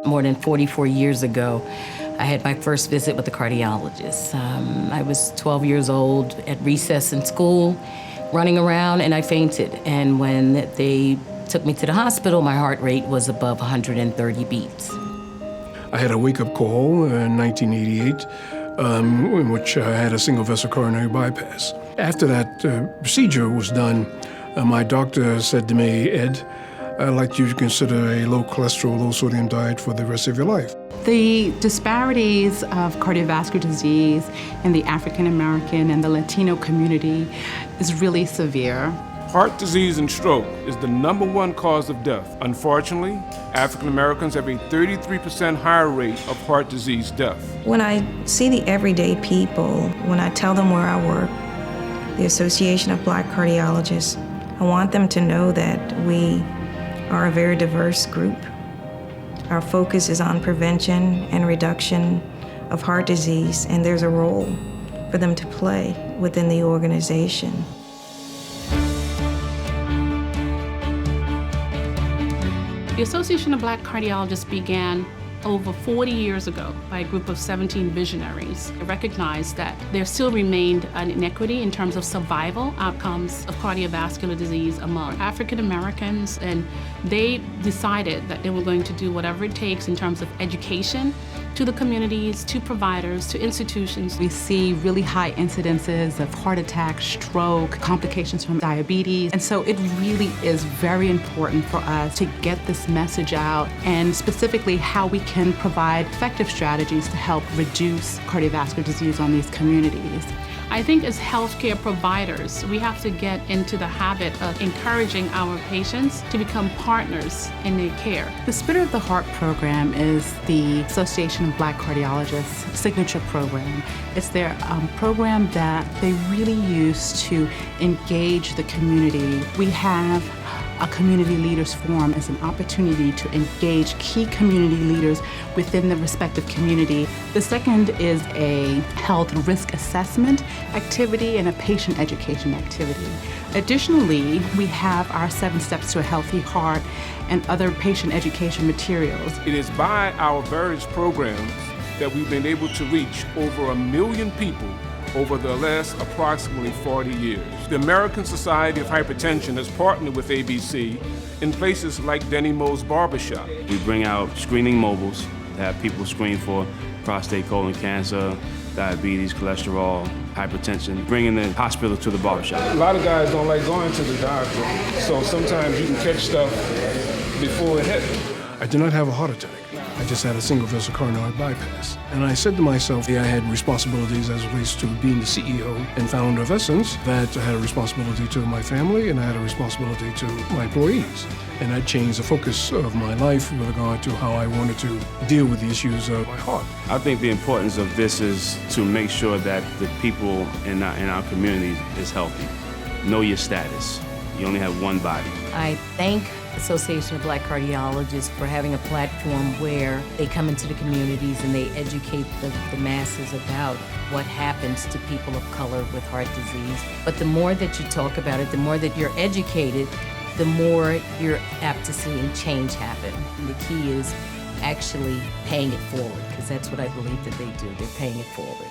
More than 44 years ago, I had my first visit with the cardiologist. I was 12 years old at recess in school, running around, and I fainted. And when they took me to the hospital, my heart rate was above 130 beats. I had a wake-up call in 1988 in which I had a single-vessel coronary bypass. After that procedure was done, my doctor said to me, "Ed, I'd like you to consider a low cholesterol, low sodium diet for the rest of your life." The disparities of cardiovascular disease in the African American and the Latino community is really severe. Heart disease and stroke is the #1 cause of death. Unfortunately, African Americans have a 33% higher rate of heart disease death. When I see the everyday people, when I tell them where I work, the Association of Black Cardiologists, I want them to know that we are a very diverse group. Our focus is on prevention and reduction of heart disease, and there's a role for them to play within the organization. The Association of Black Cardiologists began over 40 years ago by a group of 17 visionaries. They recognized that there still remained an inequity in terms of survival outcomes of cardiovascular disease among African Americans, and they decided that they were going to do whatever it takes in terms of education to the communities, to providers, to institutions. We see really high incidences of heart attack, stroke, complications from diabetes, and so it really is very important for us to get this message out, and specifically how we can provide effective strategies to help reduce cardiovascular disease on these communities. I think as healthcare providers, we have to get into the habit of encouraging our patients to become partners in their care. The Spirit of the Heart program is the Association of Black Cardiologists' signature program. It's their program that they really use to engage the community. We have a community leaders forum as an opportunity to engage key community leaders within the respective community. The second is a health risk assessment activity and a patient education activity. Additionally, we have our 7 Steps to a Healthy Heart and other patient education materials. It is by our various programs that we've been able to reach over 1 million people over the last approximately 40 years. The American Society of Hypertension has partnered with ABC in places like Denny Moe's Barbershop. We bring out screening mobiles to have people screen for prostate, colon cancer, diabetes, cholesterol, hypertension, bringing the hospital to the barbershop. A lot of guys don't like going to the doctor, so sometimes you can catch stuff before it hits. I did not have a heart attack. I just had a single-vessel coronary bypass. And I said to myself, I had responsibilities as it relates to being the CEO and founder of Essence, that I had a responsibility to my family and I had a responsibility to my employees. And that changed the focus of my life with regard to how I wanted to deal with the issues of my heart. I think the importance of this is to make sure that the people in our community is healthy. Know your status. You only have one body. I thank Association of Black Cardiologists for having a platform where they come into the communities and they educate the masses about what happens to people of color with heart disease. But the more that you talk about it, the more that you're educated, the more you're apt to seeing change happen. And the key is actually paying it forward, because that's what I believe that they do. They're paying it forward.